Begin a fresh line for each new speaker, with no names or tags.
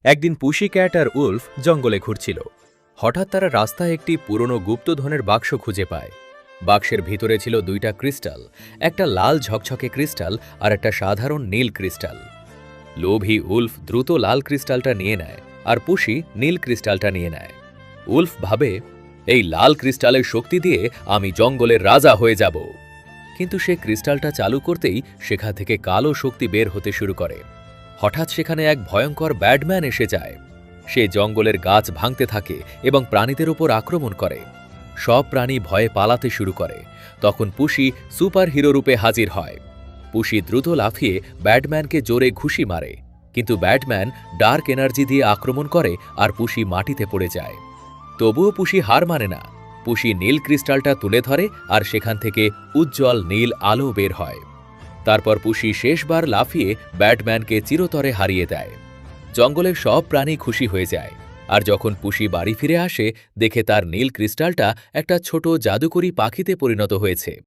একদিন পুশি ক্যাট আর উলফ জঙ্গলে ঘুরছিল। হঠাৎ তারা রাস্তায় একটি পুরনো গুপ্তধনের বাক্স খুঁজে পায়। বাক্সের ভিতরে ছিল দুইটা ক্রিস্টাল, একটা লাল ঝকঝকে ক্রিস্টাল আর একটা সাধারণ নীল ক্রিস্টাল। লোভী উলফ দ্রুত লাল ক্রিস্টালটা নিয়ে নেয় আর পুশি নীল ক্রিস্টালটা নিয়ে নেয়। উলফ ভাবে, এই লাল ক্রিস্টালের শক্তি দিয়ে আমি জঙ্গলের রাজা হয়ে যাব। কিন্তু সে ক্রিস্টালটা চালু করতেই সেখান থেকে কালো শক্তি বের হতে শুরু করে। হঠাৎ সেখানে এক ভয়ঙ্কর ব্যাডম্যান এসে যায়। সে জঙ্গলের গাছ ভাঙতে থাকে এবং প্রাণীদের উপর আক্রমণ করে। সব প্রাণী ভয়ে পালাতে শুরু করে। তখন পুশি সুপার হিরো রূপে হাজির হয়। পুশি দ্রুত লাফিয়ে ব্যাডম্যানকে জোরে ঘুষি মারে, কিন্তু ব্যাডম্যান ডার্ক এনার্জি দিয়ে আক্রমণ করে আর পুশি মাটিতে পড়ে যায়। তবুও পুশি হার মানে না। পুশি নীল ক্রিস্টালটা তুলে ধরে আর সেখান থেকে উজ্জ্বল নীল আলো বের হয়। তারপর পুশি শেষবার লাফিয়ে ব্যাটম্যানকে চিরতরে হারিয়ে দেয়। জঙ্গলের সব প্রাণী খুশি হয়ে যায়। আর যখন পুশি বাড়ি ফিরে আসে, দেখে তার নীল ক্রিস্টালটা একটা ছোট জাদুকরী পাখিতে পরিণত হয়েছে।